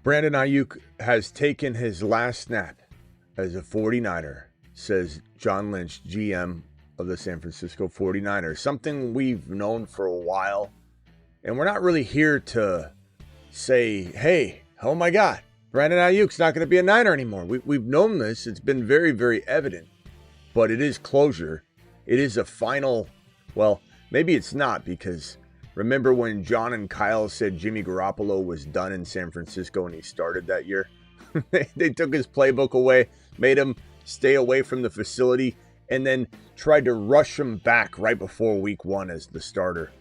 Brandon Aiyuk has taken his last snap as a 49er, says John Lynch, GM of the San Francisco 49ers. Something we've known for a while. And we're not really here to say, hey, oh my God, Brandon Aiyuk's not going to be a Niner anymore. We've known this. It's been very, very evident. But it is closure. It is a final, well, maybe it's not, because remember when John and Kyle said Jimmy Garoppolo was done in San Francisco and he started that year? They took his playbook away, made him stay away from the facility, and then tried to rush him back right before week one as the starter.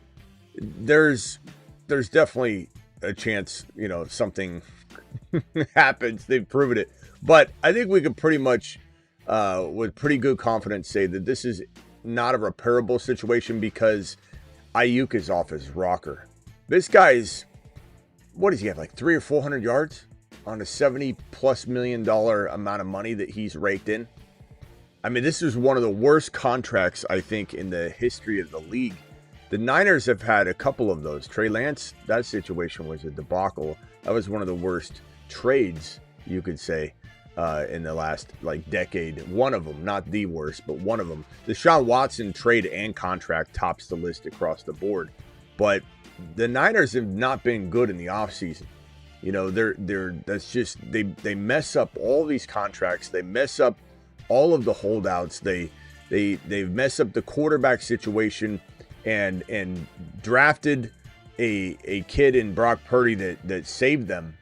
There's definitely a chance, something happens. They've proven it. But I think we could pretty much, with pretty good confidence, say that this is not a repairable situation because Aiyuk is off his rocker. This guy's, what does he have, like 300 or 400 yards on a $70+ million amount of money that he's raked in? I mean, this is one of the worst contracts, I think, in the history of the league. The Niners have had a couple of those. Trey Lance, that situation was a debacle. That was one of the worst trades, you could say, in the last decade. One of them, not the worst, but one of them. The Deshaun Watson trade and contract tops the list across the board. But the Niners have not been good in the offseason. That's just they mess up all these contracts. They mess up all of the holdouts. They mess up the quarterback situation and drafted a kid in Brock Purdy that saved them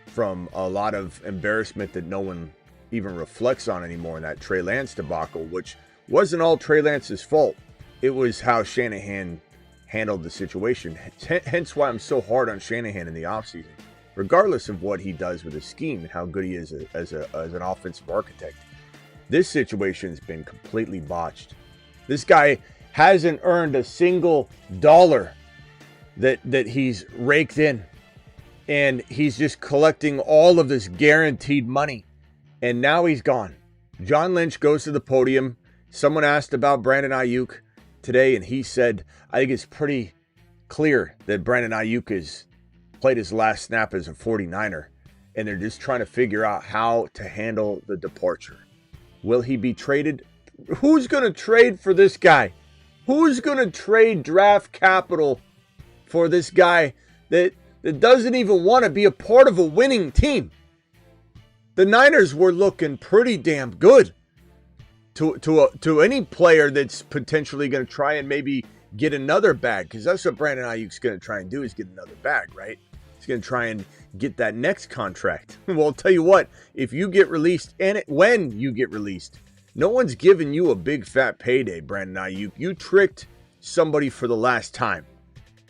from a lot of embarrassment that no one even reflects on anymore in that Trey Lance debacle, which wasn't all Trey Lance's fault. It was how Shanahan handled the situation. Hence why I'm so hard on Shanahan in the offseason, regardless of what he does with his scheme and how good he is as an offensive architect. This situation's been completely botched. This guy hasn't earned a single dollar that he's raked in. And he's just collecting all of this guaranteed money. And now he's gone. John Lynch goes to the podium. Someone asked about Brandon Aiyuk today, and he said, I think it's pretty clear that Brandon Aiyuk has played his last snap as a 49er. And they're just trying to figure out how to handle the departure. Will he be traded? Who's going to trade for this guy? Who's going to trade draft capital for this guy that doesn't even want to be a part of a winning team? The Niners were looking pretty damn good to any player that's potentially going to try and maybe get another bag, because that's what Brandon Aiyuk's going to try and do, is get another bag, right? He's going to try and get that next contract. Well, I'll tell you what, if you get released, when you get released, no one's giving you a big fat payday, Brandon Aiyuk. You tricked somebody for the last time.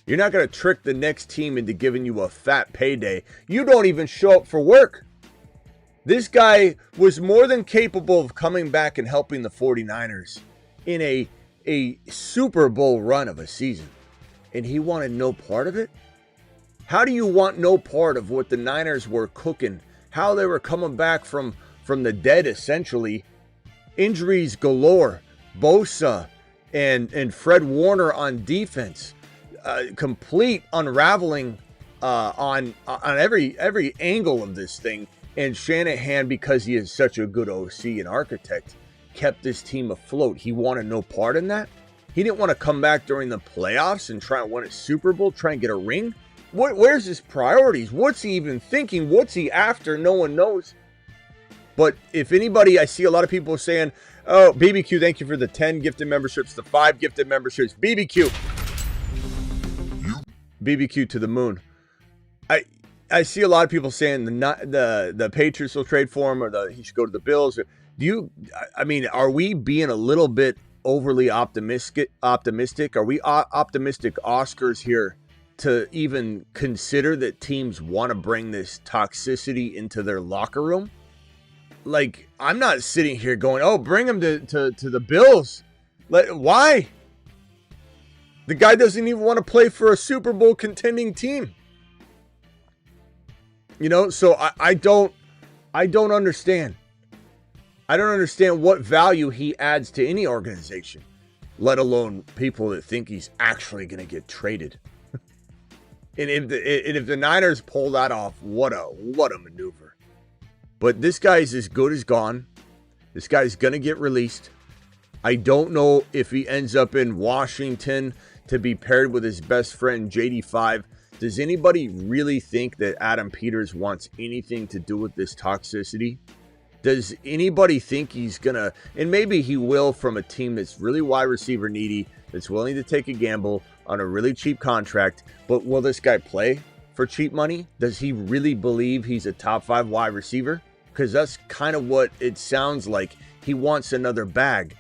You're not going to trick the next team into giving you a fat payday. You don't even show up for work. This guy was more than capable of coming back and helping the 49ers in a Super Bowl run of a season. And he wanted no part of it? How do you want no part of what the Niners were cooking? How they were coming back from the dead, essentially. Injuries galore. Bosa and Fred Warner on defense. Complete unraveling on every angle of this thing. And Shanahan, because he is such a good OC and architect, kept this team afloat. He wanted no part in that. He didn't want to come back during the playoffs and try and win a Super Bowl, try and get a ring. Where's his priorities? What's he even thinking? What's he after? No one knows. But if anybody, I see a lot of people saying, oh, BBQ, thank you for the 10 gifted memberships, the 5 gifted memberships. BBQ to the moon. I see a lot of people saying the Patriots will trade for him, or he should go to the Bills. Are we being a little bit overly optimistic? Are we optimistic Oscars here to even consider that teams want to bring this toxicity into their locker room? Like, I'm not sitting here going, oh, bring him to the Bills. Why? The guy doesn't even want to play for a Super Bowl contending team. So I don't understand. I don't understand what value he adds to any organization, let alone people that think he's actually going to get traded. And if the Niners pull that off, what a maneuver. But this guy's as good as gone. This guy's going to get released. I don't know if he ends up in Washington to be paired with his best friend, JD5. Does anybody really think that Adam Peters wants anything to do with this toxicity? Does anybody think he's going to, and maybe he will from a team that's really wide receiver needy, that's willing to take a gamble on a really cheap contract, but will this guy play for cheap money? Does he really believe he's a top 5 wide receiver? Because that's kind of what it sounds like. He wants another bag.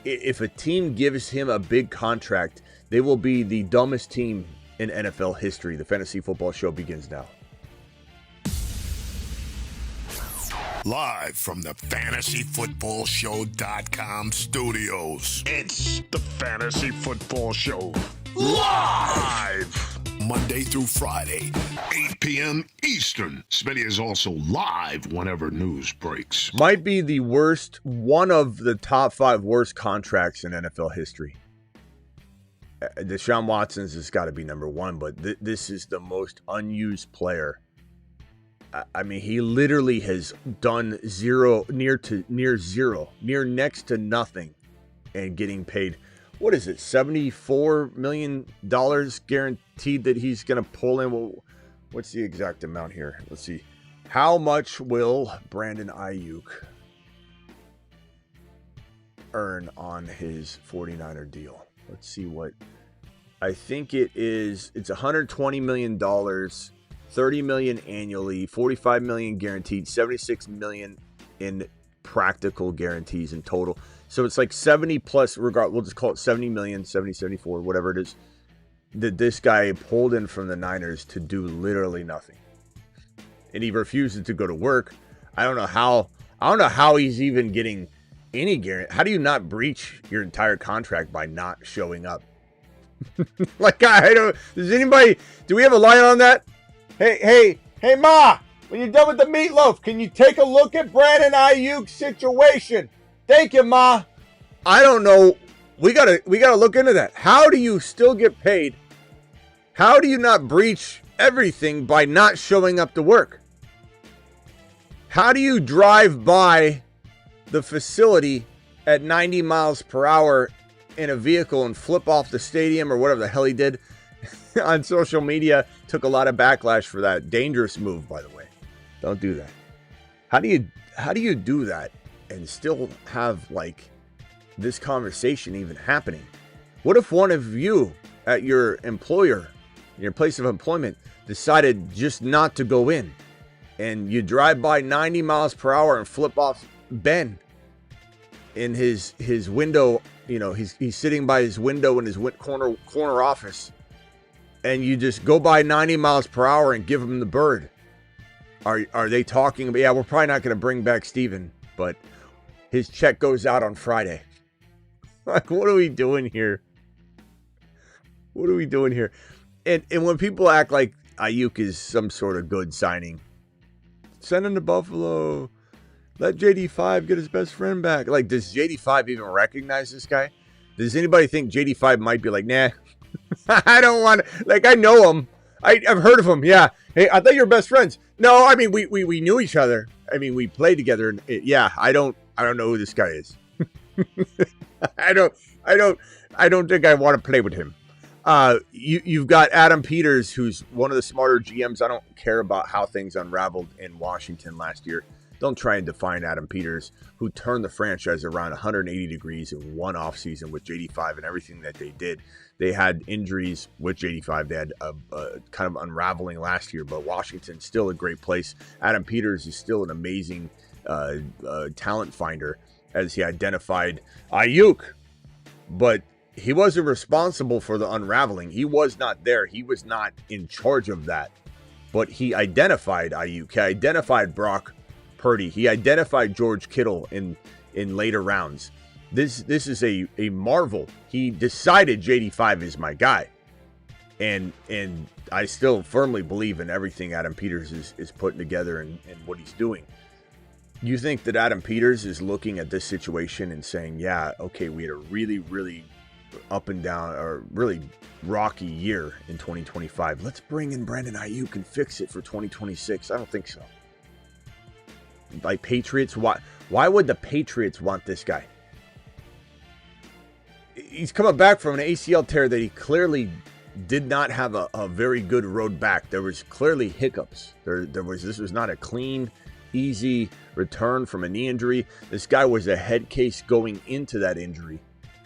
If a team gives him a big contract, they will be the dumbest team in NFL history. The Fantasy Football Show begins now. Live from the FantasyFootballShow.com studios. It's the Fantasy Football Show. Live! Monday through Friday, 8 p.m. Eastern. Smitty is also live whenever news breaks. Might be the worst, one of the top 5 worst contracts in NFL history. Deshaun Watson's has got to be number 1, but this is the most unused player. I mean, he literally has done near next to nothing, and getting paid, what is it, $74 million guaranteed that he's going to pull in. Well, what's the exact amount here? Let's see. How much will Brandon Aiyuk earn on his 49er deal? Let's see what. I think it's $120 million. $30 million annually, $45 million guaranteed, $76 million in practical guarantees in total. So it's like 70 plus, we'll just call it 70 million, 70, 74, whatever it is, that this guy pulled in from the Niners to do literally nothing. And he refuses to go to work. I don't know how he's even getting any guarantee. How do you not breach your entire contract by not showing up? Like, do we have a line on that? Hey, Ma, when you're done with the meatloaf, can you take a look at Brandon Aiyuk's situation? Thank you, Ma. I don't know. We gotta look into that. How do you still get paid? How do you not breach everything by not showing up to work? How do you drive by the facility at 90 miles per hour in a vehicle and flip off the stadium or whatever the hell he did? On social media, took a lot of backlash for that. Dangerous move, by the way. Don't do that. How do you do that and still have like this conversation even happening? What if one of you at your employer, your place of employment, decided just not to go in, and you drive by 90 miles per hour and flip off Ben in his window? You know, he's sitting by his window in his corner office, and you just go by 90 miles per hour and give him the bird. Are they talking about, yeah, we're probably not going to bring back Steven, but his check goes out on Friday. Like, what are we doing here? What are we doing here? And when people act like Aiyuk is some sort of good signing, send him to Buffalo, let JD5 get his best friend back. Like, does JD5 even recognize this guy? Does anybody think JD5 might be like, nah, I don't want to, like, I know him. I've heard of him. Yeah. Hey, I thought you were best friends. No, I mean, we knew each other. I mean, we played together. And yeah, I don't know who this guy is. I don't think I want to play with him. You've got Adam Peters, who's one of the smarter GMs. I don't care about how things unraveled in Washington last year. Don't try and define Adam Peters, who turned the franchise around 180 degrees in one offseason with JD5 and everything that they did. They had injuries with JD5. They had a kind of unraveling last year, but Washington's still a great place. Adam Peters is still an amazing talent finder, as he identified Aiyuk, but he wasn't responsible for the unraveling. He was not there. He was not in charge of that, but he identified Aiyuk. He identified Brock Purdy. He identified George Kittle in later rounds. This is a marvel. He decided JD5 is my guy. And I still firmly believe in everything Adam Peters is putting together and what he's doing. You think that Adam Peters is looking at this situation and saying, yeah, okay, we had a really, really up and down, or really rocky year in 2025. Let's bring in Brandon Aiyuk and fix it for 2026. I don't think so. Like Patriots, why would the Patriots want this guy? He's coming back from an ACL tear that he clearly did not have a very good road back. There was clearly hiccups. This was not a clean, easy return from a knee injury. This guy was a head case going into that injury.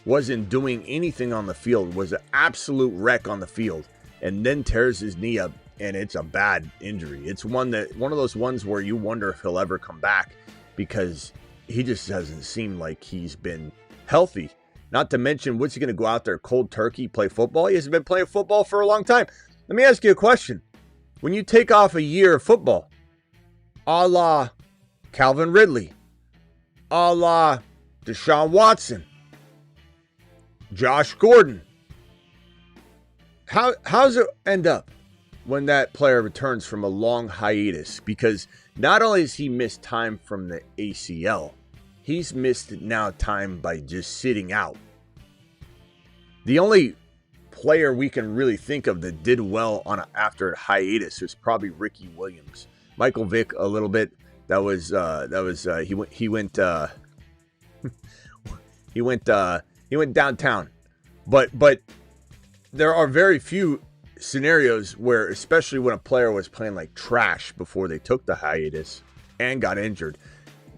Wasn't doing anything on the field. Was an absolute wreck on the field, and then tears his knee up, and it's a bad injury. It's one of those ones where you wonder if he'll ever come back, because he just doesn't seem like he's been healthy. Not to mention, what's he going to go out there cold turkey, play football? He hasn't been playing football for a long time. Let me ask you a question. When you take off a year of football, a la Calvin Ridley, a la Deshaun Watson, Josh Gordon, how's it end up when that player returns from a long hiatus? Because not only has he missed time from the ACL, he's missed now time by just sitting out. The only player we can really think of that did well after a hiatus was probably Ricky Williams. Michael Vick a little bit. He went downtown. But there are very few scenarios where, especially when a player was playing like trash before they took the hiatus and got injured,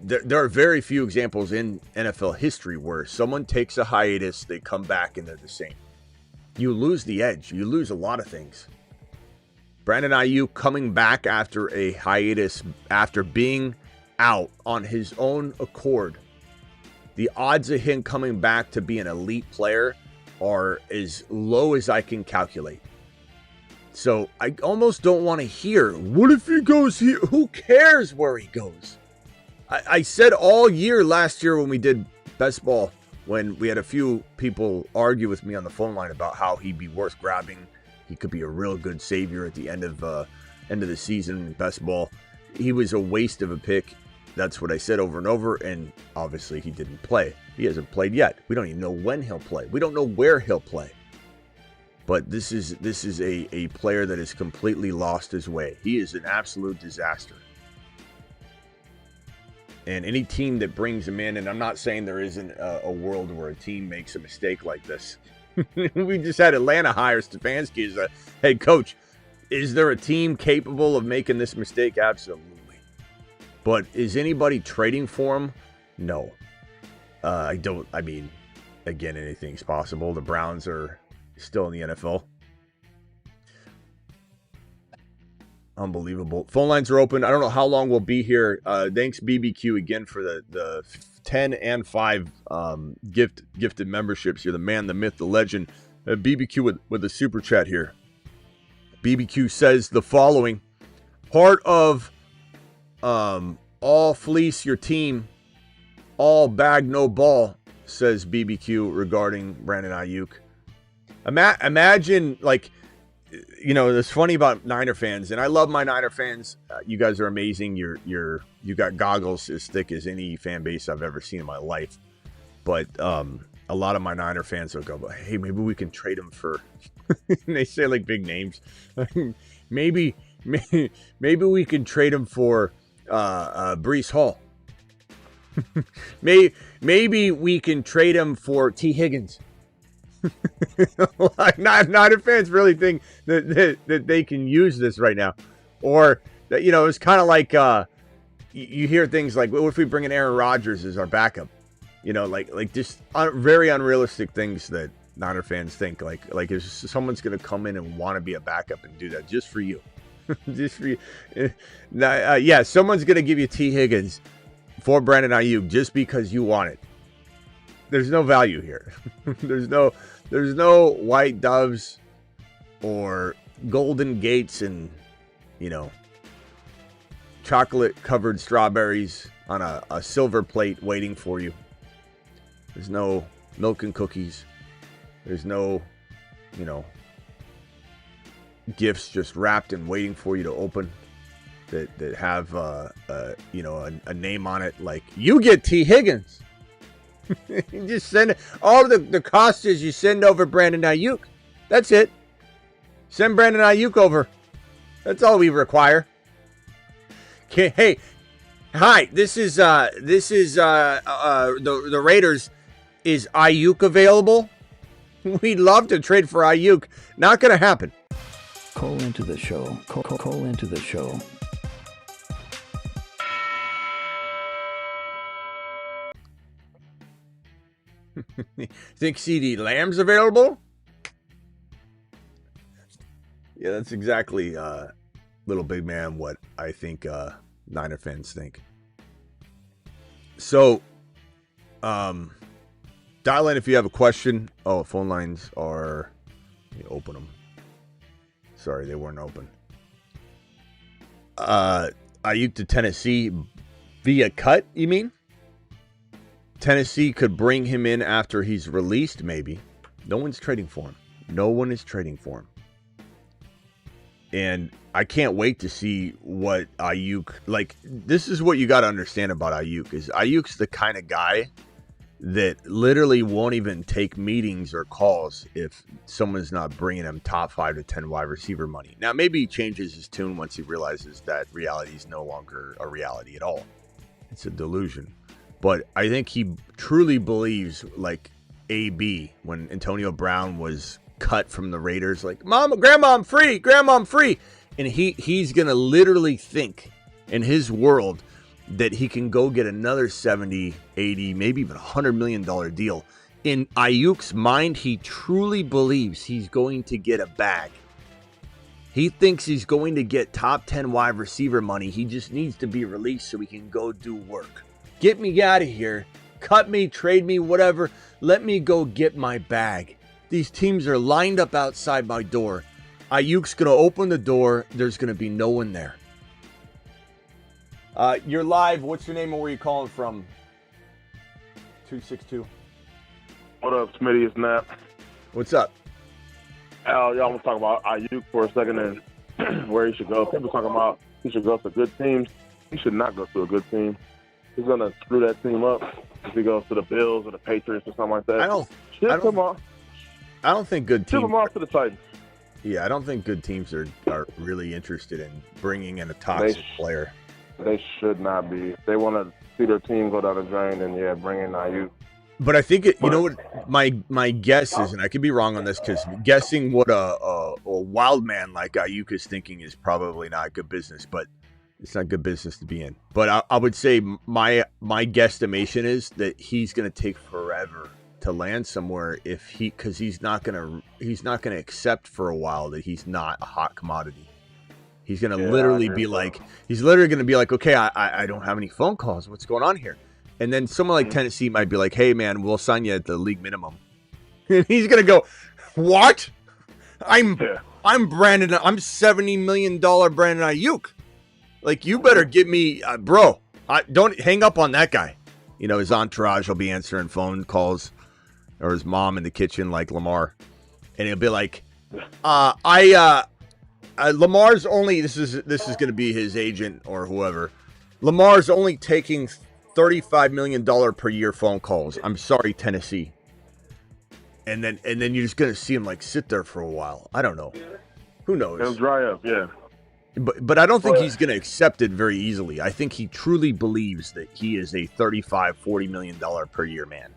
there are very few examples in NFL history where someone takes a hiatus, they come back, and they're the same. You lose the edge. You lose a lot of things. Brandon Aiyuk coming back after a hiatus, after being out on his own accord, the odds of him coming back to be an elite player are as low as I can calculate. So I almost don't want to hear, what if he goes here? Who cares where he goes? I said all year last year when we did best ball, when we had a few people argue with me on the phone line about how he'd be worth grabbing. He could be a real good savior at the end of the season in best ball. He was a waste of a pick. That's what I said over and over, and obviously he didn't play. He hasn't played yet. We don't even know when he'll play. We don't know where he'll play. But this is a player that has completely lost his way. He is an absolute disaster. And any team that brings him in, and I'm not saying there isn't a world where a team makes a mistake like this. We just had Atlanta hire Stefanski as a head coach. Is there a team capable of making this mistake? Absolutely. But is anybody trading for him? No. I mean, again, anything's possible. The Browns are still in the NFL. Unbelievable. Phone lines are open. I don't know how long we'll be here. Thanks, BBQ, again for the 10 and 5 gifted memberships. You're the man, the myth, the legend. BBQ with a super chat here. BBQ says the following. Part of all fleece your team, all bag, no ball, says BBQ regarding Brandon Aiyuk. Imagine, like, you know, it's funny about Niner fans, and I love my Niner fans. You guys are amazing. You got goggles as thick as any fan base I've ever seen in my life. But a lot of my Niner fans will go, hey, maybe we can trade him for, and they say like big names. maybe we can trade him for Breece Hall. maybe we can trade him for T. Higgins. Niner fans really think that they can use this right now, or that, you know, it's kind of like you hear things like, what if we bring in Aaron Rodgers as our backup? You know, like just very unrealistic things that Niner fans think. Like if someone's going to come in and want to be a backup and do that just for you, just for you. Yeah, someone's going to give you T. Higgins for Brandon Aiyuk just because you want it. There's no value here. There's no white doves or golden gates and, you know, chocolate covered strawberries on a silver plate waiting for you. There's no milk and cookies. There's no, you know, gifts just wrapped and waiting for you to open that have you know, a name on it like, you get T. Higgins. You just send all the cost is you send over Brandon Aiyuk. That's it. Send Brandon Aiyuk over. That's all we require. Okay, hey, hi. This is the Raiders. Is Aiyuk available? We'd love to trade for Aiyuk. Not gonna happen. Call into the show. Call into the show. Think CeeDee Lamb's available? Yeah, that's exactly, little big man, what I think Niner fans think. So, dial in if you have a question. Oh, phone lines are... Let me open them. Sorry, they weren't open. Aiyuk to Tennessee via cut, you mean? Tennessee could bring him in after he's released, maybe. No one's trading for him. No one is trading for him. And I can't wait to see what Aiyuk... Like, this is what you got to understand about Aiyuk. Is Aiyuk's the kind of guy that literally won't even take meetings or calls if someone's not bringing him top 5 to 10 wide receiver money. Now, maybe he changes his tune once he realizes that reality is no longer a reality at all. It's a delusion. But I think he truly believes, like AB, when Antonio Brown was cut from the Raiders, like, Mama, Grandma, I'm free. Grandma, I'm free. And he's going to literally think in his world that he can go get another 70, 80, maybe even $100 million deal. In Aiyuk's mind, he truly believes he's going to get a bag. He thinks he's going to get top 10 wide receiver money. He just needs to be released so he can go do work. Get me out of here. Cut me, trade me, whatever. Let me go get my bag. These teams are lined up outside my door. Aiyuk's going to open the door. There's going to be no one there. You're live. What's your name and where are you calling from? 262. What up, Smitty? It's Nat. What's up? Al, y'all want to talk about Aiyuk for a second and where he should go. People talking about he should go to good teams. He should not go to a good team. He's going to screw that team up if he goes to the Bills or the Patriots or something like that. I don't think good teams. Ship him off to the Titans. Yeah, I don't think good teams are really interested in bringing in a toxic player. They should not be. If they want to see their team go down the drain, then yeah, bring in Aiyuk. But I think you know what my guess is, and I could be wrong on this, because guessing what a wild man like Aiyuk is thinking is probably not good business. But it's not good business to be in. But I would say my guesstimation is that he's going to take forever to land somewhere because he's not going to accept for a while that he's not a hot commodity. He's going to literally be like, okay, I don't have any phone calls. What's going on here? And then someone like Tennessee might be like, hey man, we'll sign you at the league minimum. And he's going to go, what? I'm Brandon. I'm $70 million Brandon Aiyuk. Like, you better give me, bro. Don't hang up on that guy. You know, his entourage will be answering phone calls, or his mom in the kitchen, like Lamar, and he'll be like, Lamar's only. This is going to be his agent or whoever. Lamar's only taking $35 million per year phone calls. I'm sorry, Tennessee. And then you're just going to see him like sit there for a while. I don't know. Who knows? It'll dry up, yeah. But I don't think he's going to accept it very easily. I think he truly believes that he is a $40 million per year man.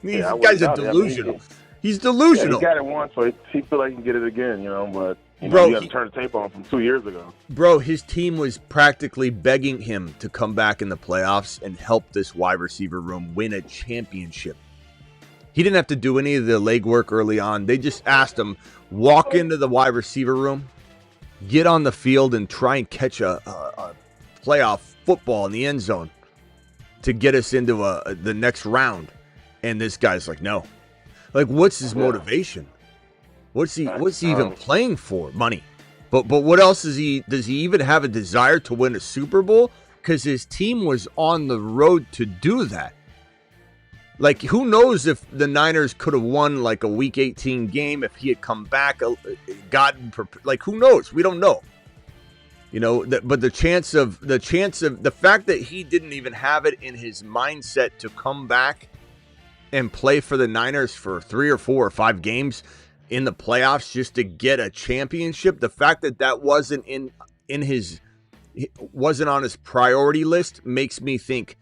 This guy's a delusional. He's delusional. Yeah, he got it once, so he feel like he can get it again, you know. But you got to turn the tape on from 2 years ago. Bro, his team was practically begging him to come back in the playoffs and help this wide receiver room win a championship. He didn't have to do any of the legwork early on. They just asked him, walk into the wide receiver room, get on the field, and try and catch a playoff football in the end zone to get us into the next round. And this guy's like, no. Like, what's his motivation? What's he even playing for? Money. But what else does he even have a desire to win a Super Bowl? Because his team was on the road to do that. Like, who knows if the Niners could have won like a Week 18 game if he had come back, like, who knows? We don't know. You know, but the fact that he didn't even have it in his mindset to come back and play for the Niners for 3 or 4 or 5 games in the playoffs just to get a championship, the fact that wasn't wasn't on his priority list makes me think,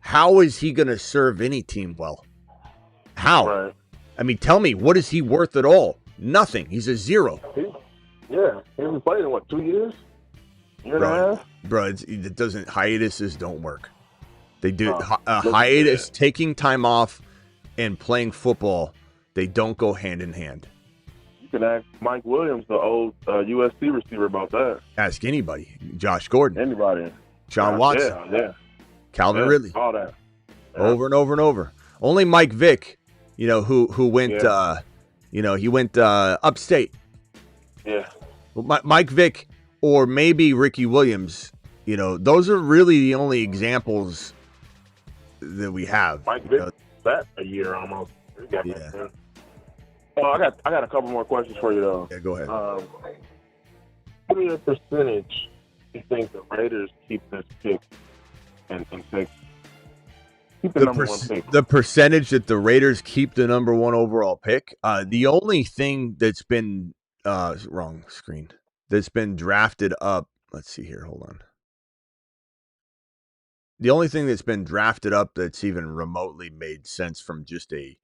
how is he going to serve any team well? How? Right. I mean, tell me, what is he worth at all? Nothing. He's a zero. He hasn't played in, 2 years? Year and a half? Bro, it doesn't. Hiatuses don't work. They do. Hiatus, taking time off and playing football, they don't go hand in hand. You can ask Mike Williams, the old USC receiver, about that. Ask anybody. Josh Gordon. Anybody. John Watson. Yeah. Calvin Ridley. All that. Yeah. Over and over and over. Only Mike Vick, who went, he went upstate. Yeah. Well, Mike Vick or maybe Ricky Williams, those are really the only examples that we have. Mike Vick, that a year almost. Yeah. Oh, I got a couple more questions for you, though. Yeah, go ahead. Give me a percentage you think the Raiders keep this pick and take keep the number 1 pick. The percentage that the Raiders keep the number 1 overall pick. The only thing that's been wrong screen that's been drafted up. Let's see here. Hold on. The only thing that's been drafted up that's even remotely made sense from just a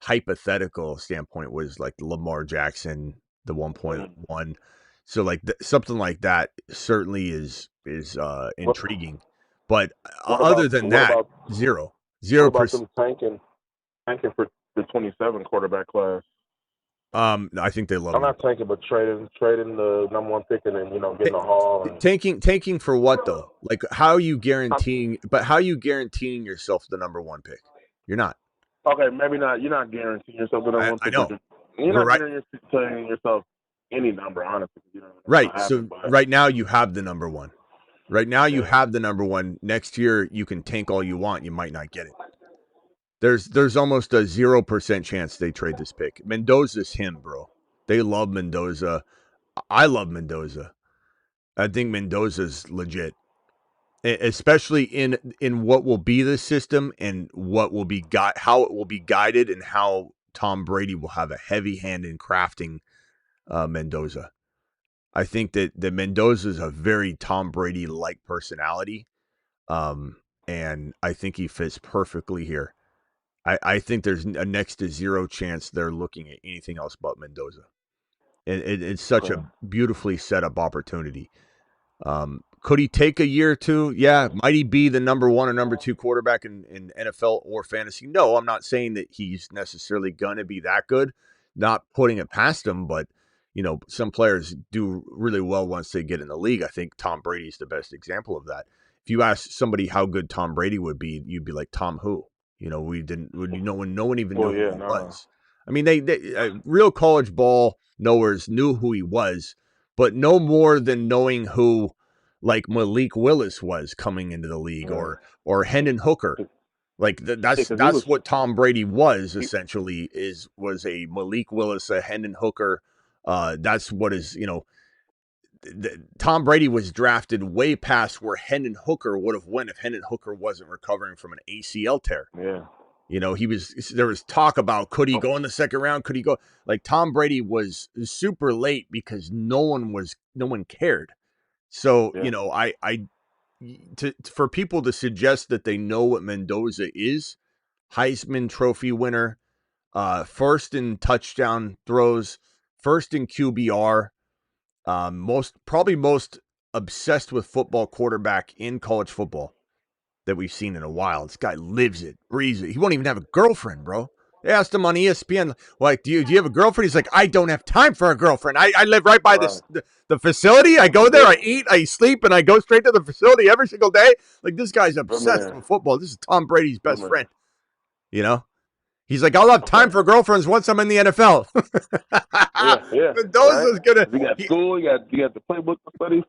hypothetical standpoint was like Lamar Jackson, the 1.1. So like something like that certainly is intriguing. But other than that, zero. 0%. Tanking for the 27 quarterback class. I think they love. I'm not tanking, but trading the number 1 pick and then getting a haul. Tanking for what though? Like how are you guaranteeing? But how are you guaranteeing yourself the number 1 pick? You're not. Okay, maybe not. You're not guaranteeing yourself the number 1 pick. I know. You're not guaranteeing yourself any number, honestly. Right. So right now you have the number 1. Right now you have the number 1. Next year you can tank all you want. You might not get it. There's almost a 0% chance they trade this pick. Mendoza's him, bro. They love Mendoza. I love Mendoza. I think Mendoza's legit, especially in what will be the system and what will be how it will be guided, and how Tom Brady will have a heavy hand in crafting Mendoza. I think that Mendoza is a very Tom Brady-like personality, and I think he fits perfectly here. I think there's a next to 0 chance they're looking at anything else but Mendoza. It's such a beautifully set up opportunity. Could he take a year or two? Yeah. Might he be the number 1 or number 2 quarterback in NFL or fantasy? No, I'm not saying that he's necessarily going to be that good. Not putting it past him, but some players do really well once they get in the league. I think Tom Brady's the best example of that. If you ask somebody how good Tom Brady would be, you'd be like, Tom who? When no one even knew who he was. I mean, they real college ball knowers knew who he was, but no more than knowing who like Malik Willis was coming into the league, or Hendon Hooker. Like that's what Tom Brady was essentially, was a Malik Willis, a Hendon Hooker. That's what is, Tom Brady was drafted way past where Hendon Hooker would have went if Hendon Hooker wasn't recovering from an ACL tear. Yeah. There was talk about, could he go in the second round? Could he go? Like Tom Brady was super late because no one cared. So, for people to suggest that they know what Mendoza is, Heisman Trophy winner, first in touchdown throws, first in QBR, probably most obsessed with football quarterback in college football that we've seen in a while. This guy lives it, breathes it. He won't even have a girlfriend, bro. They asked him on ESPN, like, do you have a girlfriend? He's like, I don't have time for a girlfriend. I live right by the facility. I go there, I eat, I sleep, and I go straight to the facility every single day. Like, this guy's obsessed with football. This is Tom Brady's best friend. He's like, I'll have time for girlfriends once I'm in the NFL. Yeah. Mendoza's gonna. You got school. You got the playbook to study.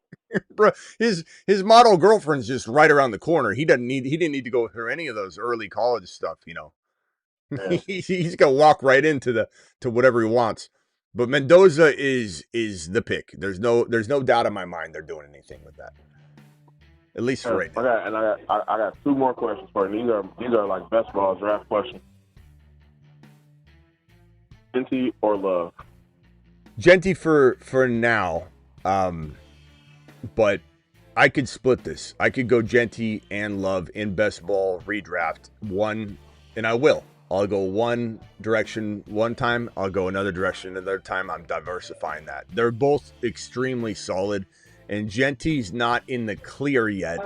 Bro, his model girlfriend's just right around the corner. He didn't need to go through any of those early college stuff. Yeah. He's gonna walk right into whatever he wants. But Mendoza is the pick. There's no doubt in my mind they're doing anything with that. At least for right now. I got 2 more questions for you. These are like best ball draft questions. Genty or Love? Genty for now, but I could split this. I could go Genty and Love in best ball redraft one, and I will. I'll go one direction one time. I'll go another direction another time. I'm diversifying that. They're both extremely solid, and Genty's not in the clear yet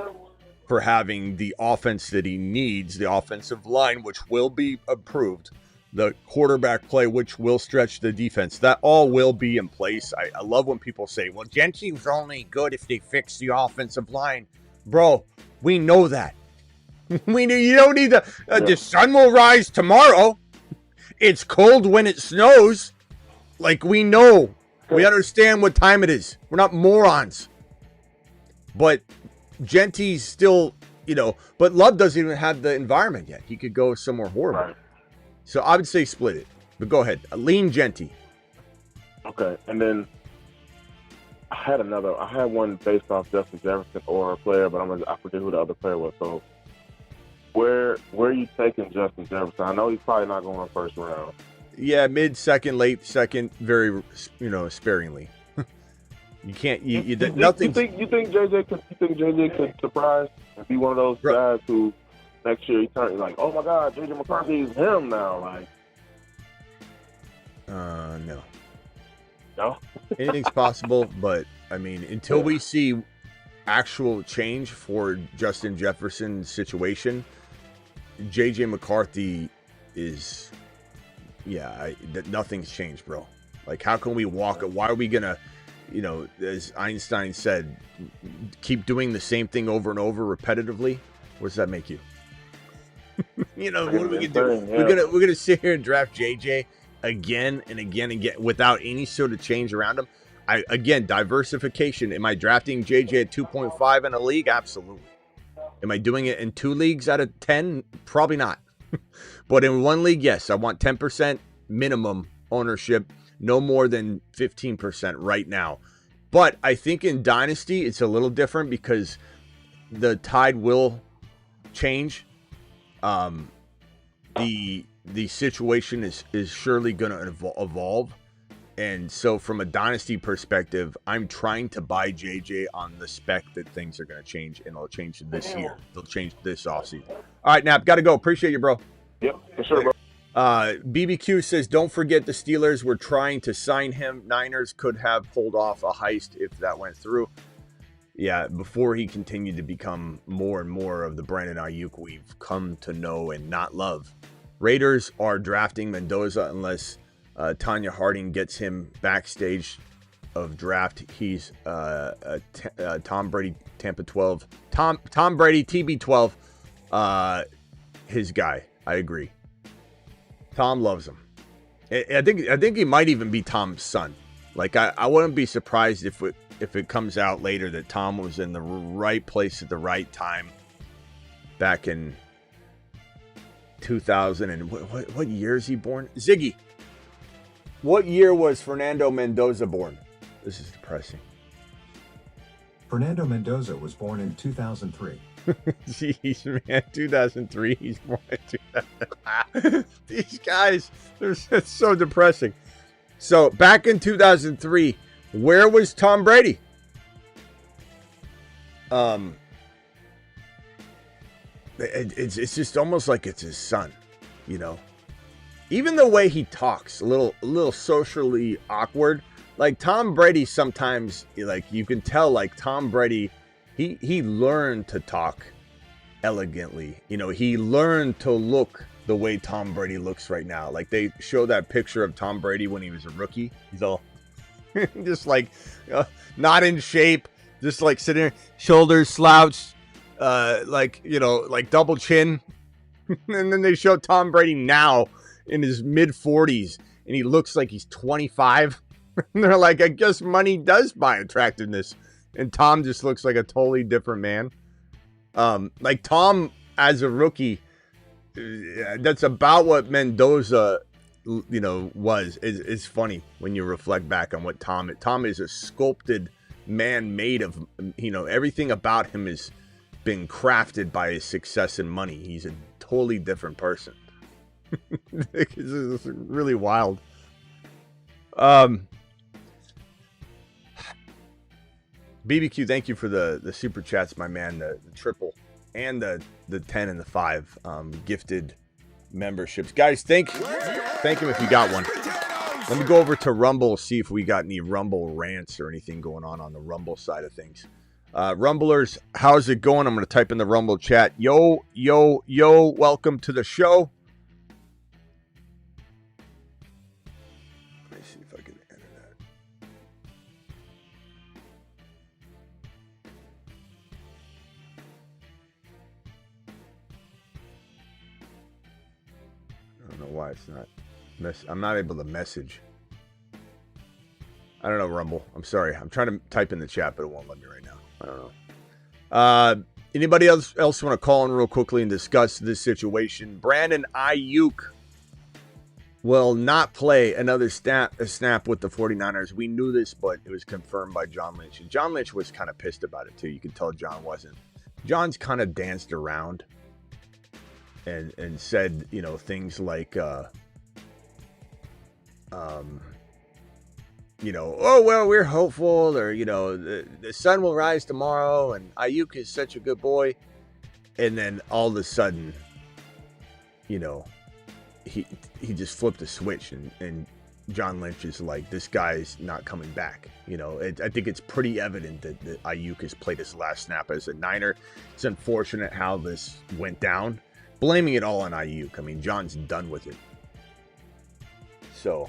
for having the offense that he needs, the offensive line, which will be approved, the quarterback play, which will stretch the defense. That all will be in place. I love when people say, well, Genty was only good if they fix the offensive line. Bro, we know that. You don't need the sun will rise tomorrow. It's cold when it snows. Like, we know. We understand what time it is. We're not morons. But Genty's still, but Love doesn't even have the environment yet. He could go somewhere horrible. Right. So I would say split it. But go ahead. Lean Genty. Okay. And then I had one based off Justin Jefferson or a player, but I forget who the other player was. So where are you taking Justin Jefferson? I know he's probably not going first round. Yeah, mid-second, late second, very, sparingly. You can't. Nothing. You think JJ could surprise and be one of those guys who next year he turns like, oh my God, JJ McCarthy is him now? Like, no. No. Anything's possible, but I mean, until we see actual change for Justin Jefferson's situation, JJ McCarthy is, nothing's changed, bro. Like, how can we walk? Why are we gonna? As Einstein said, keep doing the same thing over and over repetitively. What does that make you? What are we gonna do? We're gonna sit here and draft JJ again and again and again without any sort of change around him. Diversification. Am I drafting JJ at 2.5 in a league? Absolutely. Am I doing it in 2 leagues out of 10? Probably not. But in 1 league, yes. I want 10% minimum ownership. No more than 15% right now. But I think in Dynasty, it's a little different because the tide will change. The situation is surely going to evolve. And so from a Dynasty perspective, I'm trying to buy JJ on the spec that things are going to change, and they'll change this year. They'll change this offseason. All right, Nap, got to go. Appreciate you, bro. Yep, for sure, bro. BBQ says, don't forget the Steelers were trying to sign him. Niners could have pulled off a heist if that went through. Yeah, before he continued to become more and more of the Brandon Aiyuk we've come to know and not love. Raiders are drafting Mendoza unless Tanya Harding gets him backstage of draft. He's Tom Brady, Tampa 12. Tom Brady, TB12, his guy. I agree. Tom loves him. I think he might even be Tom's son. Like, I wouldn't be surprised if it comes out later that Tom was in the right place at the right time back in 2000. And what year is he born? Ziggy, what year was Fernando Mendoza born? This is depressing. Fernando Mendoza was born in 2003. Jeez, man, 2003. He's born in 2000. These guys, it's so depressing. So back in 2003, where was Tom Brady? It's just almost like it's his son, Even the way he talks, a little socially awkward. Like Tom Brady, sometimes, like you can tell, like Tom Brady, he learned to talk elegantly. He learned to look the way Tom Brady looks right now. Like they show that picture of Tom Brady when he was a rookie. He's all just like not in shape, just like sitting there, shoulders slouched, like double chin. And then they show Tom Brady now in his mid 40s, and he looks like he's 25. And they're like, I guess money does buy attractiveness. And Tom just looks like a totally different man. Like Tom as a rookie, that's about what Mendoza, was. It's funny when you reflect back on what Tom is a sculpted man made of, everyththing about him has been crafted by his success and money. He's a totally different person. It's really wild. BBQ, thank you for the super chats, my man. The triple and the 10 and the 5 gifted memberships. Guys, thank him if you got one. Let me go over to Rumble, see if we got any Rumble rants or anything going on the Rumble side of things. Rumblers, how's it going? I'm going to type in the Rumble chat. Yo, welcome to the show. Let me see if I can enter that. I don't know why it's not. I'm not able to message. I don't know, Rumble. I'm sorry. I'm trying to type in the chat, but it won't let me right now. I don't know. Anybody else want to call in real quickly and discuss this situation? Brandon Aiyuk will not play another snap with the 49ers. We knew this, but it was confirmed by John Lynch. And John Lynch was kind of pissed about it, too. You could tell John wasn't. John's kind of danced around and said, things like, oh, well, we're hopeful, or, the sun will rise tomorrow, and Aiyuk is such a good boy. And then all of a sudden, he just flipped a switch, and John Lynch is like, this guy's not coming back. I think it's pretty evident that Aiyuk has played his last snap as a Niner. It's unfortunate how this went down. Blaming it all on Aiyuk. I mean, John's done with it. So...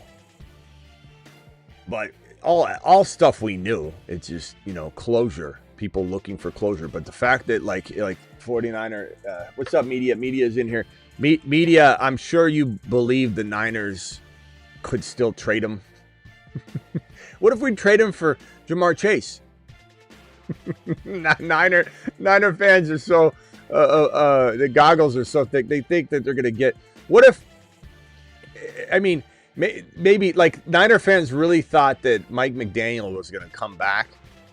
But all stuff we knew. It's just, closure. People looking for closure. But the fact that, like 49er... what's up, media? Media's in here. Media, I'm sure you believe the Niners could still trade him. What if we trade him for Jamar Chase? Niner fans are so... the goggles are so thick. They think that they're going to get... What if... I mean... Maybe, Niner fans really thought that Mike McDaniel was going to come back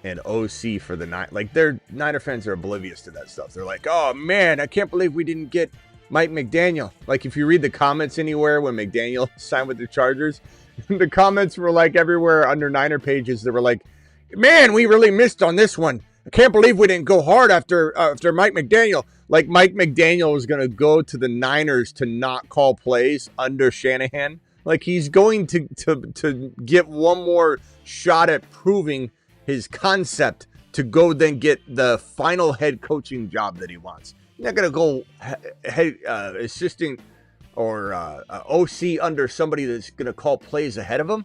and OC for the night. Their Niner fans are oblivious to that stuff. They're like, oh, man, I can't believe we didn't get Mike McDaniel. If you read the comments anywhere when McDaniel signed with the Chargers, the comments were, everywhere under Niner pages. They were like, man, we really missed on this one. I can't believe we didn't go hard after Mike McDaniel. Mike McDaniel was going to go to the Niners to not call plays under Shanahan. He's going to get one more shot at proving his concept to go then get the final head coaching job that he wants. He's not going to go head assistant or OC under somebody that's going to call plays ahead of him.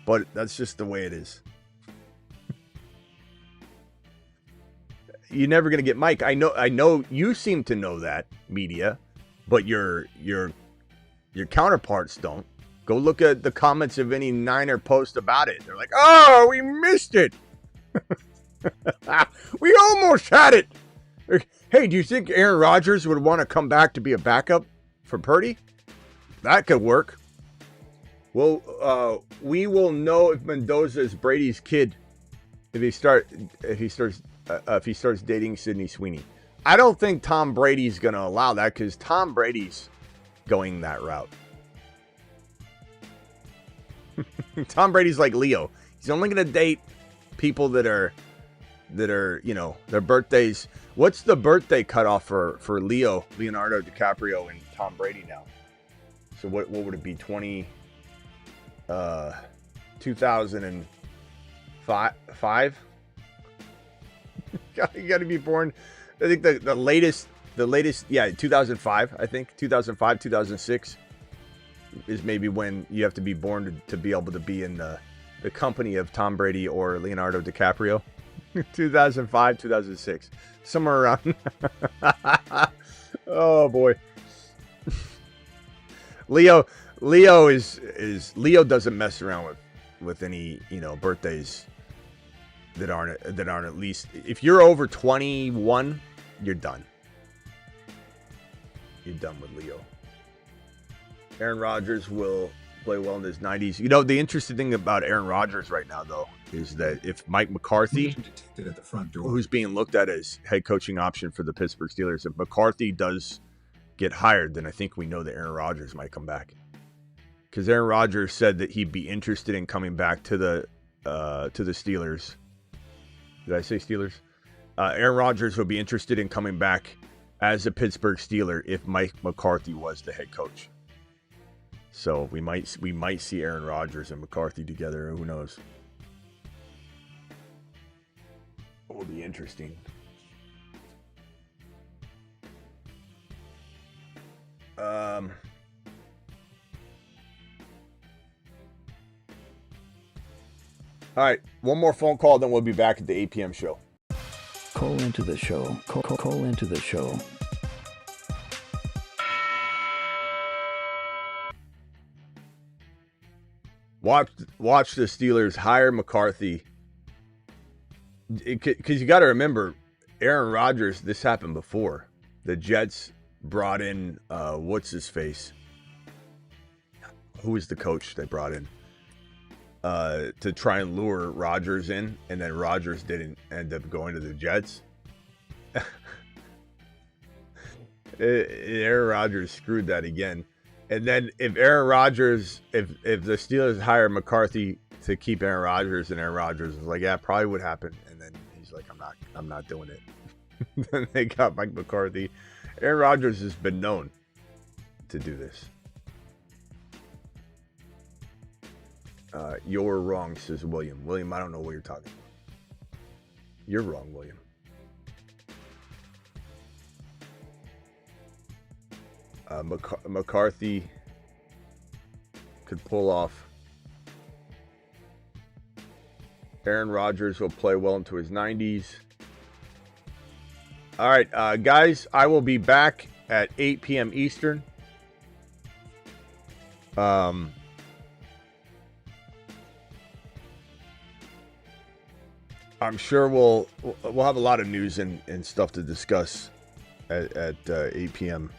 But that's just the way it is. You're never going to get Mike. I know you seem to know that, media, but your counterparts don't. Go look at the comments of any Niner post about it. They're like, oh, we missed it. We almost had it. Hey, do you think Aaron Rodgers would want to come back to be a backup for Purdy? That could work. Well, we will know if Mendoza is Brady's kid if he starts dating Sydney Sweeney. I don't think Tom Brady's going to allow that because Tom Brady's going that route. Tom Brady's like Leo. He's only going to date people that are, their birthdays. What's the birthday cutoff for Leonardo DiCaprio and Tom Brady now? So what would it be? 2005? You got to be born. I think the latest, 2005, I think 2005, 2006. Is maybe when you have to be born to be able to be in the company of Tom Brady or Leonardo DiCaprio. 2005, 2006. Somewhere around. Oh, boy. Leo doesn't mess around with any, birthdays that aren't at least... If you're over 21, you're done. You're done with Leo. Aaron Rodgers will play well in his 90s. The interesting thing about Aaron Rodgers right now, though, is that if Mike McCarthy, at the front door, who's being looked at as head coaching option for the Pittsburgh Steelers, if McCarthy does get hired, then I think we know that Aaron Rodgers might come back. because Aaron Rodgers said that he'd be interested in coming back to the Steelers. Did I say Steelers? Aaron Rodgers would be interested in coming back as a Pittsburgh Steeler if Mike McCarthy was the head coach. So we might see Aaron Rodgers and McCarthy together. Who knows? It will be interesting. All right, one more phone call, then we'll be back at the 8 p.m. show. Call into the show. Call into the show. Watch the Steelers hire McCarthy. Because you got to remember, Aaron Rodgers, this happened before. The Jets brought in, what's his face? Who was the coach they brought in? To try and lure Rodgers in, and then Rodgers didn't end up going to the Jets. Aaron Rodgers screwed that again. And then if Aaron Rodgers, if the Steelers hire McCarthy to keep Aaron Rodgers, and Aaron Rodgers was like, yeah, probably would happen. And then he's like, I'm not doing it. Then they got Mike McCarthy. Aaron Rodgers has been known to do this. You're wrong, says William. William, I don't know what you're talking about. You're wrong, William. McCarthy could pull off. Aaron Rodgers will play well into his 90s. All right, guys, I will be back at 8 p.m. Eastern. I'm sure we'll have a lot of news and stuff to discuss at 8 p.m.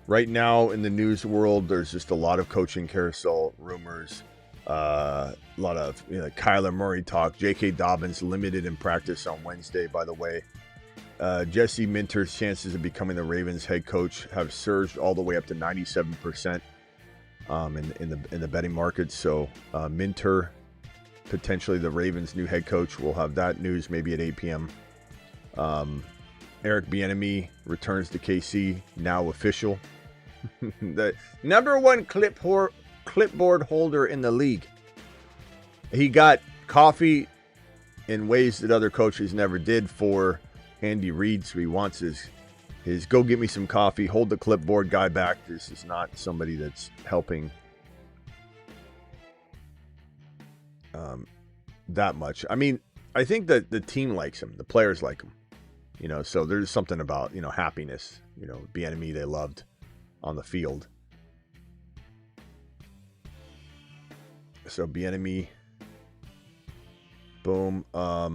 Right now in the news world, there's just a lot of coaching carousel rumors, a lot of Kyler Murray talk. J.K. Dobbins limited in practice on Wednesday, by the way. Jesse Minter's chances of becoming the Ravens head coach have surged all the way up to 97% in the betting market. So Minter, potentially the Ravens' new head coach. We'll have that news maybe at 8 p.m. Eric Bieniemy returns to KC, now official. The number one clipboard holder in the league. He got coffee in ways that other coaches never did for Andy Reid. So he wants his go get me some coffee, hold the clipboard guy back. This is not somebody that's helping that much. I mean, I think that the team likes him, the players like him, so there's something about happiness. Bieniemy they loved on the field. So Bieniemy, boom. I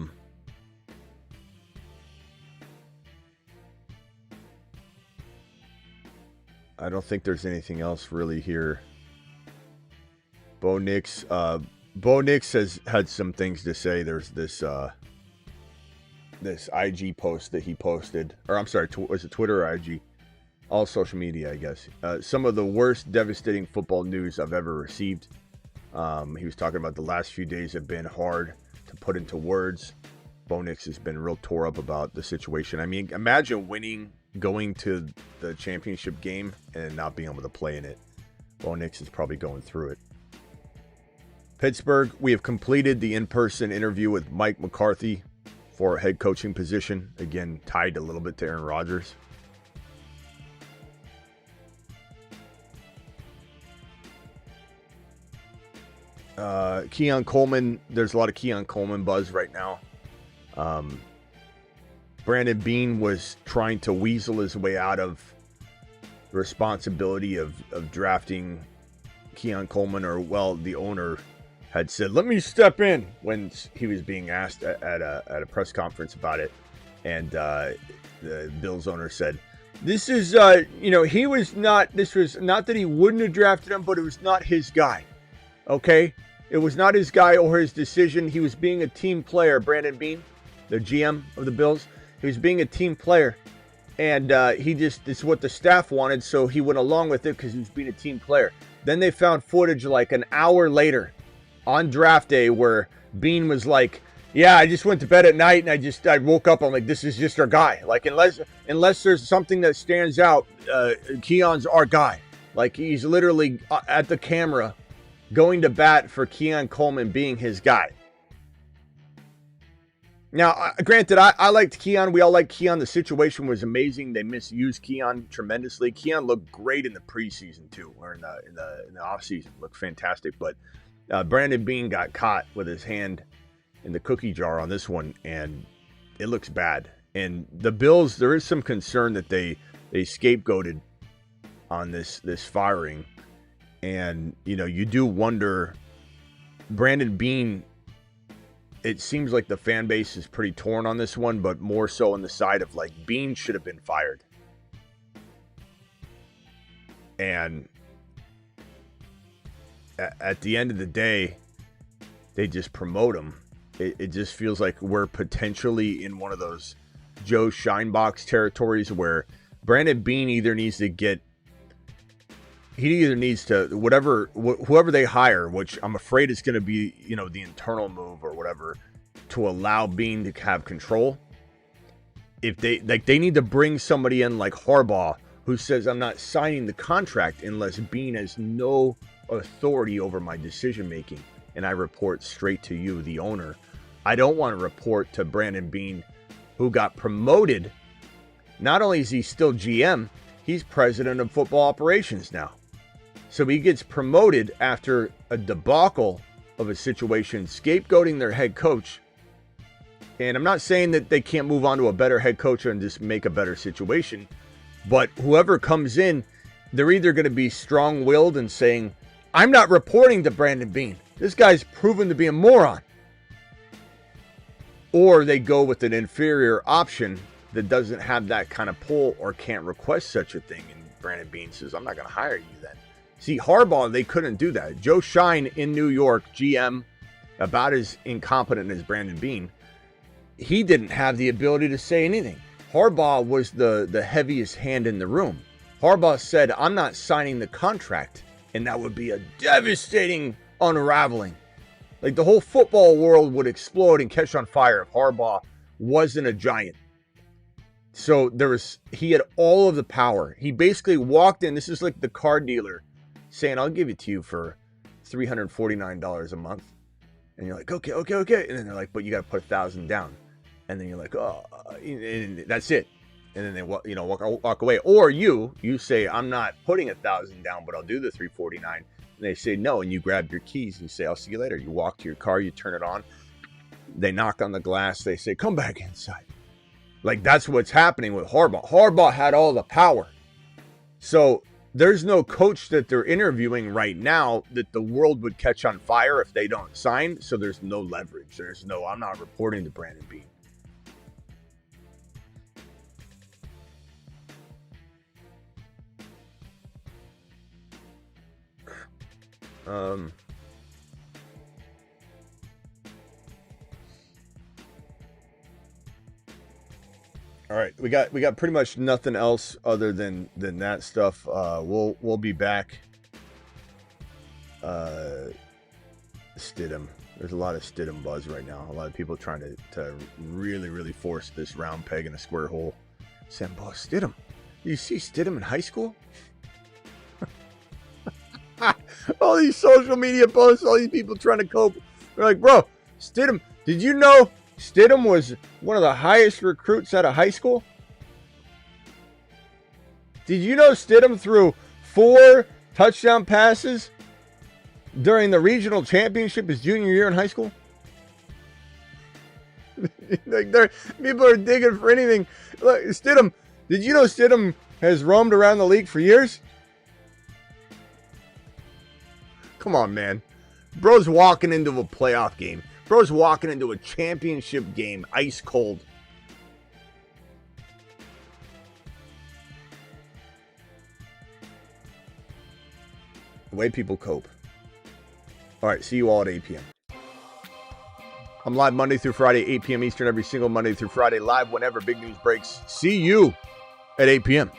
don't think there's anything else really here. Bo Nix has had some things to say. There's this IG post that he posted, or I'm sorry, was it Twitter or IG? All social media, I guess. Some of the worst devastating football news I've ever received. He was talking about the last few days have been hard to put into words. Bo Nix has been real tore up about the situation. I mean, imagine going to the championship game and not being able to play in it. Bo Nix is probably going through it. Pittsburgh, we have completed the in-person interview with Mike McCarthy for a head coaching position. Again, tied a little bit to Aaron Rodgers. Keon Coleman, there's a lot of Keon Coleman buzz right now. Brandon Beane was trying to weasel his way out of responsibility of drafting Keon Coleman, the owner had said, let me step in when he was being asked at a press conference about it. And the Bills owner said, this was not that he wouldn't have drafted him, but it was not his guy. Okay? It was not his guy or his decision. He was being a team player, Brandon Beane, the GM of the Bills. He was being a team player. And it's what the staff wanted, so he went along with it because he was being a team player. Then they found footage like an hour later on draft day where Bean was like, yeah, I just went to bed at night and I woke up. I'm like, this is just our guy. Like, unless there's something that stands out, Keon's our guy. Like, he's literally at the camera going to bat for Keon Coleman being his guy. Now, granted, I liked Keon. We all liked Keon. The situation was amazing. They misused Keon tremendously. Keon looked great in the preseason too, or in the offseason. Looked fantastic. But Brandon Bean got caught with his hand in the cookie jar on this one, and it looks bad. And the Bills, there is some concern that they scapegoated on this firing, and you do wonder. Brandon Bean, it seems like the fan base is pretty torn on this one, but more so on the side of like Bean should have been fired. And at the end of the day, they just promote him. It just feels like we're potentially in one of those Joe Scheinbox territories where Brandon Bean either needs to whoever they hire, which I'm afraid is going to be, the internal move or whatever, to allow Bean to have control. If they need to bring somebody in like Harbaugh, who says, I'm not signing the contract unless Bean has no authority over my decision making, and I report straight to you, the owner. I don't want to report to Brandon Bean, who got promoted. Not only is he still GM, he's president of football operations now. So he gets promoted after a debacle of a situation, scapegoating their head coach. And I'm not saying that they can't move on to a better head coach and just make a better situation. But whoever comes in, they're either going to be strong-willed and saying, I'm not reporting to Brandon Bean. This guy's proven to be a moron. Or they go with an inferior option that doesn't have that kind of pull or can't request such a thing. And Brandon Bean says, I'm not going to hire you then. See, Harbaugh, they couldn't do that. Joe Schein in New York, GM, about as incompetent as Brandon Bean, he didn't have the ability to say anything. Harbaugh was the heaviest hand in the room. Harbaugh said, I'm not signing the contract. And that would be a devastating unraveling. Like, the whole football world would explode and catch on fire if Harbaugh wasn't a giant. So he had all of the power. He basically walked in. This is like the car dealer saying, I'll give it to you for $349 a month. And you're like, okay. And then they're like, but you got to put $1,000 down. And then you're like, oh, and that's it. And then they walk away. Or you say, I'm not putting $1,000 down, but I'll do the $349. And they say no, and you grab your keys and you say, I'll see you later. You walk to your car, you turn it on. They knock on the glass. They say, come back inside. Like, that's what's happening with Harbaugh. Harbaugh had all the power. So there's no coach that they're interviewing right now that the world would catch on fire if they don't sign. So there's no leverage. I'm not reporting to Brandon Bean. All right, we got pretty much nothing else other than that stuff. We'll be back. Stidham. There's a lot of Stidham buzz right now. A lot of people trying to really force this round peg in a square hole. Saying, boss, Stidham. You see Stidham in high school? All these social media posts, all these people trying to cope. They're like, bro, Stidham, did you know Stidham was one of the highest recruits out of high school? Did you know Stidham threw 4 touchdown passes during the regional championship his junior year in high school? Like, people are digging for anything. Look, Stidham, did you know Stidham has roamed around the league for years? Come on, man. Bro's walking into a playoff game. Bro's walking into a championship game, ice cold. The way people cope. All right, see you all at 8 p.m. I'm live Monday through Friday, 8 p.m. Eastern, every single Monday through Friday, live whenever big news breaks. See you at 8 p.m.